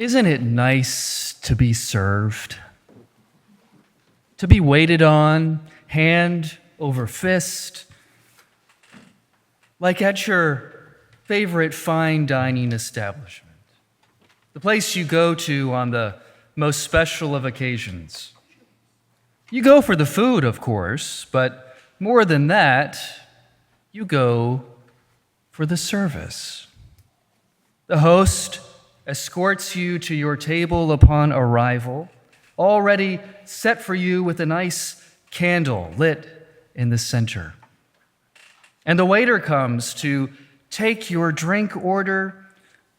Isn't it nice to be served? To be waited on, hand over fist, like at your favorite fine dining establishment, the place you go to on the most special of occasions. You go for the food, of course, but more than that, you go for the service. The host escorts you to your table upon arrival, already set for you with a nice candle lit in the center. And the waiter comes to take your drink order,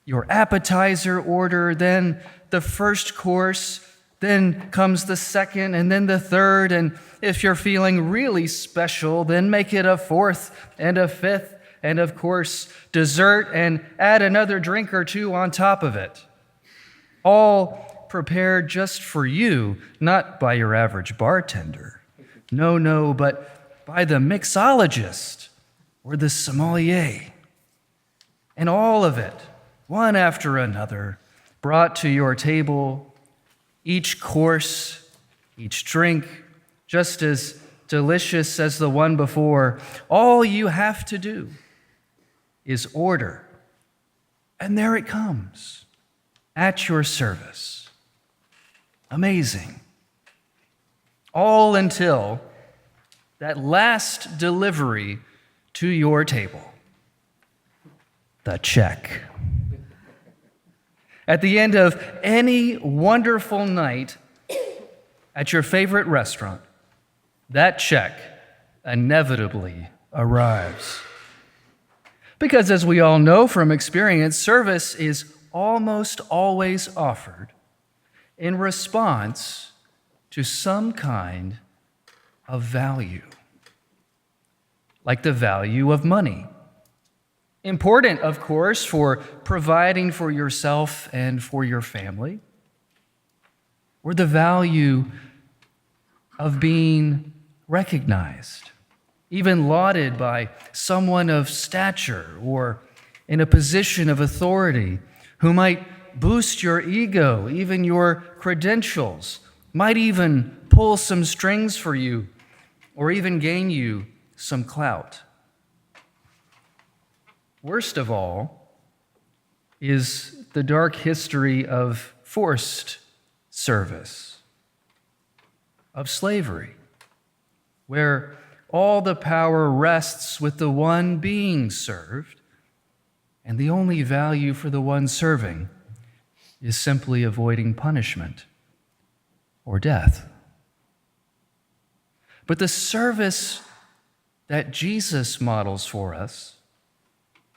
your appetizer order, then the first course, then comes the second, and then the third, and if you're feeling really special, then make it a fourth and a fifth, and of course, dessert, and add another drink or two on top of it. All prepared just for you, not by your average bartender. No, but by the mixologist or the sommelier. And all of it, one after another, brought to your table, each course, each drink, just as delicious as the one before. All you have to do is order, and there it comes, at your service. Amazing. All until that last delivery to your table, the check. At the end of any wonderful night at your favorite restaurant, that check inevitably arrives. Because as we all know from experience, service is almost always offered in response to some kind of value, like the value of money. Important, of course, for providing for yourself and for your family, or the value of being recognized, even lauded by someone of stature or in a position of authority who might boost your ego, even your credentials, might even pull some strings for you, or even gain you some clout. Worst of all is the dark history of forced service, of slavery, where all the power rests with the one being served, and the only value for the one serving is simply avoiding punishment or death. But the service that Jesus models for us,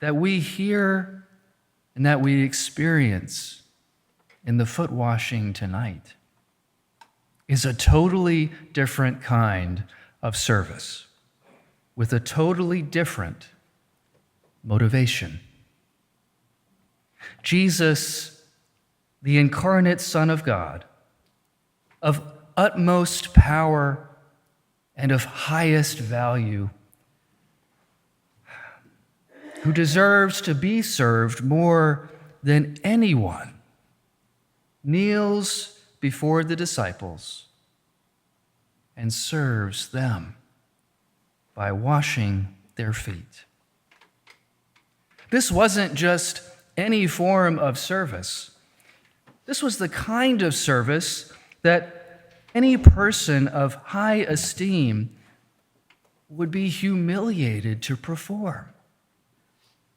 that we hear and that we experience in the foot washing tonight, is a totally different kind of service with a totally different motivation. Jesus, the incarnate Son of God, of utmost power and of highest value, who deserves to be served more than anyone, kneels before the disciples and serves them by washing their feet. This wasn't just any form of service. This was the kind of service that any person of high esteem would be humiliated to perform.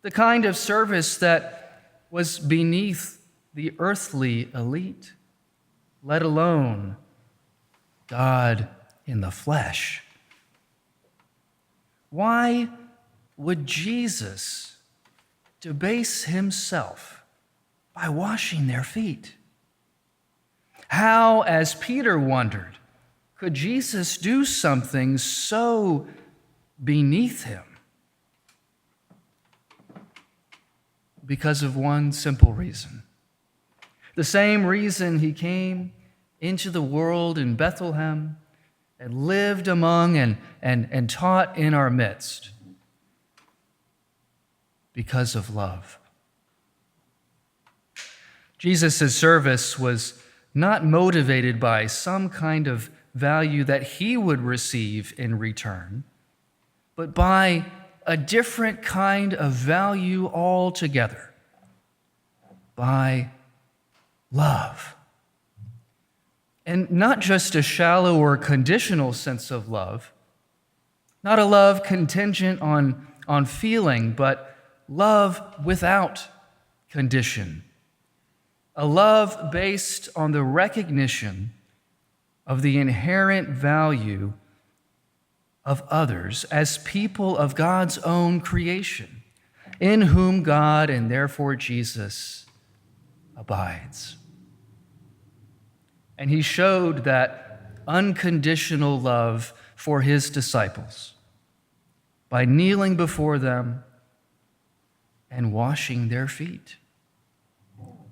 The kind of service that was beneath the earthly elite, let alone God in the flesh. Why would Jesus debase himself by washing their feet? How, as Peter wondered, could Jesus do something so beneath him? Because of one simple reason. The same reason he came into the world in Bethlehem and lived among and taught in our midst. Because of love. Jesus' service was not motivated by some kind of value that he would receive in return, but by a different kind of value altogether, by love. And not just a shallow or conditional sense of love, not a love contingent on feeling, but love without condition. A love based on the recognition of the inherent value of others as people of God's own creation, in whom God and therefore Jesus abides. And he showed that unconditional love for his disciples by kneeling before them and washing their feet.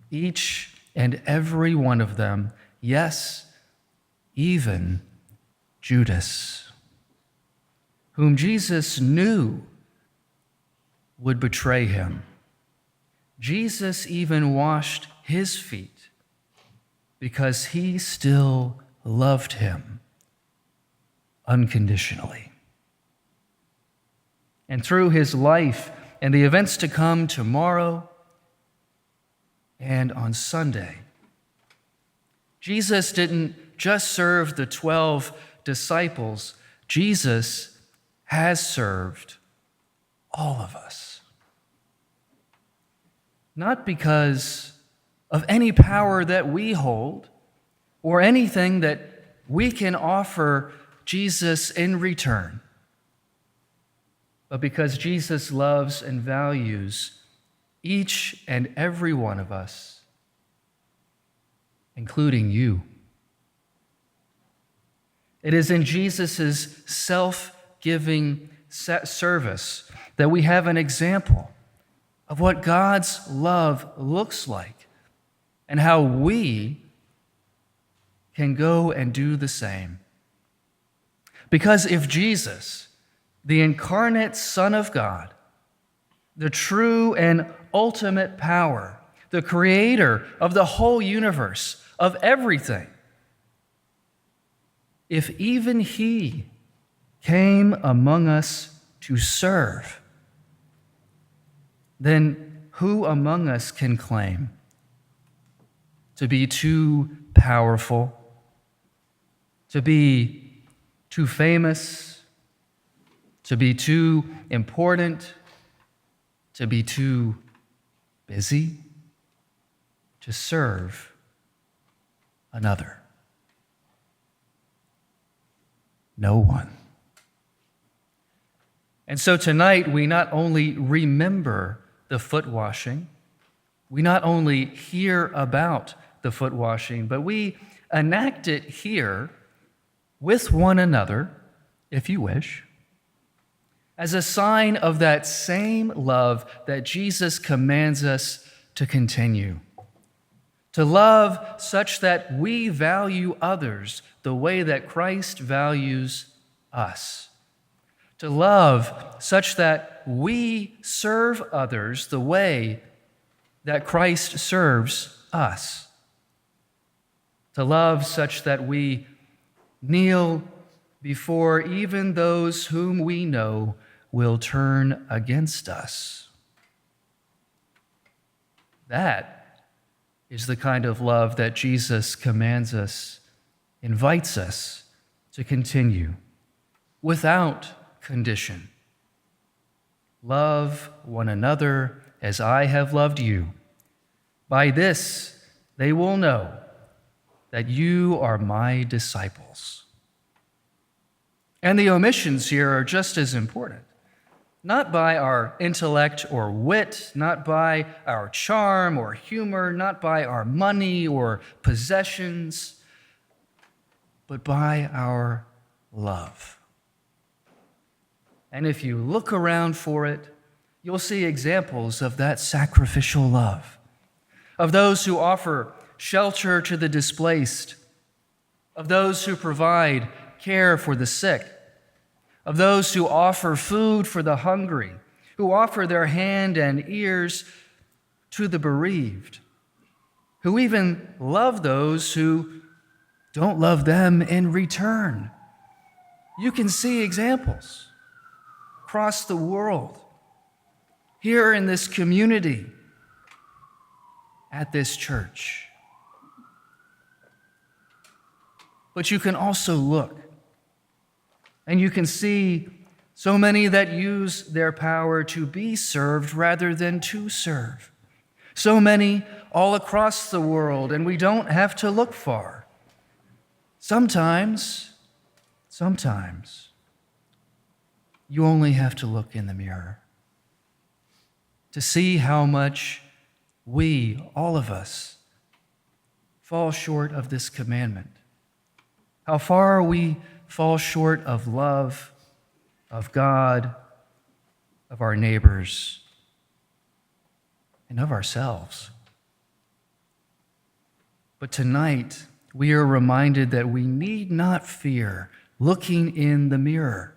Each and every one of them, yes, even Judas, whom Jesus knew would betray him. Jesus even washed his feet because he still loved him unconditionally. And through his life and the events to come tomorrow and on Sunday, Jesus didn't just serve the 12 disciples. Jesus has served all of us. Not because of any power that we hold or anything that we can offer Jesus in return, but because Jesus loves and values each and every one of us, including you. It is in Jesus' self-giving service that we have an example of what God's love looks like and how we can go and do the same. Because if Jesus, the incarnate Son of God, the true and ultimate power, the creator of the whole universe, of everything, if even he came among us to serve, then who among us can claim to be too powerful, to be too famous, to be too important, to be too busy to serve another? No one. And so tonight we not only remember the foot washing, we not only hear about the foot washing, but we enact it here with one another, if you wish, as a sign of that same love that Jesus commands us to continue. To love such that we value others the way that Christ values us. To love such that we serve others the way that Christ serves us. To love such that we kneel before even those whom we know will turn against us. That is the kind of love that Jesus commands us, invites us to continue without condition. Love one another as I have loved you. By this they will know that you are my disciples. And the omissions here are just as important. Not by our intellect or wit, not by our charm or humor, not by our money or possessions, but by our love. And if you look around for it, you'll see examples of that sacrificial love, of those who offer shelter to the displaced, of those who provide care for the sick, of those who offer food for the hungry, who offer their hand and ears to the bereaved, who even love those who don't love them in return. You can see examples across the world, here in this community, at this church. But you can also look, and you can see so many that use their power to be served rather than to serve. So many all across the world, and we don't have to look far. Sometimes, you only have to look in the mirror to see how much we, all of us, fall short of this commandment. How far we fall short of love, of God, of our neighbors, and of ourselves. But tonight, we are reminded that we need not fear looking in the mirror.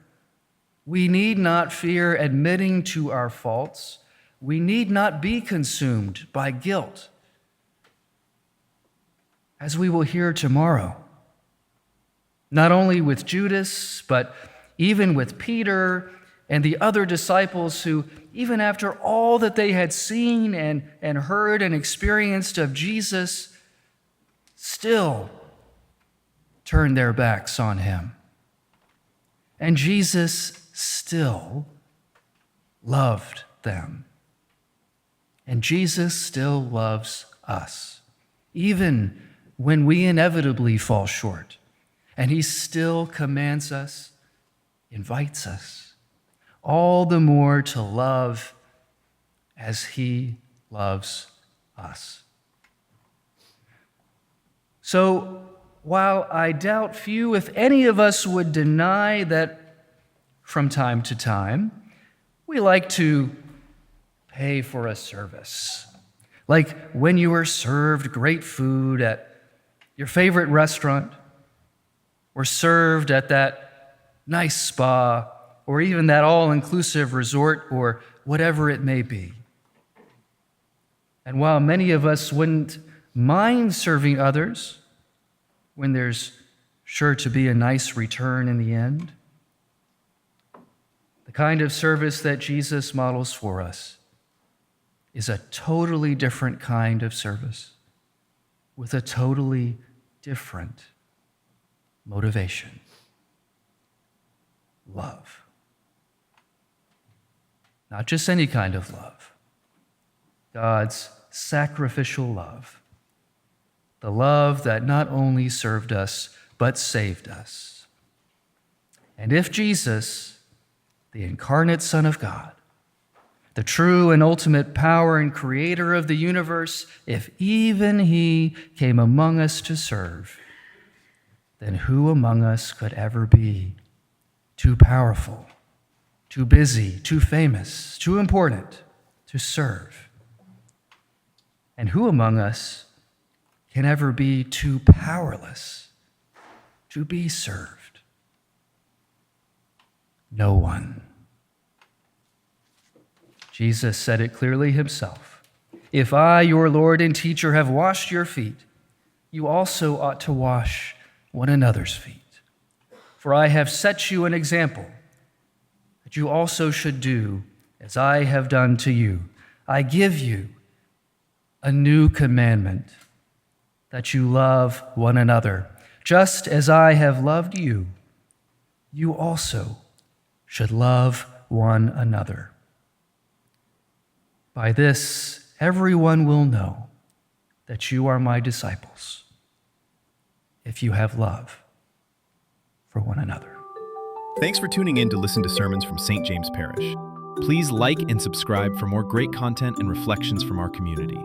We need not fear admitting to our faults. We need not be consumed by guilt. As we will hear tomorrow, not only with Judas, but even with Peter and the other disciples who, even after all that they had seen and heard and experienced of Jesus, still turned their backs on him. And Jesus still loved them. And Jesus still loves us, even when we inevitably fall short. And he still commands us, invites us, all the more to love as he loves us. So, while I doubt few, if any of us would deny that from time to time, we like to pay for a service. Like when you are served great food at your favorite restaurant, or served at that nice spa, or even that all-inclusive resort, or whatever it may be. And while many of us wouldn't mind serving others when there's sure to be a nice return in the end, the kind of service that Jesus models for us is a totally different kind of service with a totally different motivation. Love. Not just any kind of love. God's sacrificial love. The love that not only served us, but saved us. And if Jesus, the incarnate Son of God, the true and ultimate power and creator of the universe, if even he came among us to serve, then who among us could ever be too powerful, too busy, too famous, too important to serve? And who among us can ever be too powerless to be served? No one. Jesus said it clearly himself. If I, your Lord and teacher, have washed your feet, you also ought to wash one another's feet. For I have set you an example that you also should do as I have done to you. I give you a new commandment, that you love one another. Just as I have loved you, you also should love one another. By this, everyone will know that you are my disciples, if you have love for one another. Thanks for tuning in to listen to sermons from St. James Parish. Please like and subscribe for more great content and reflections from our community.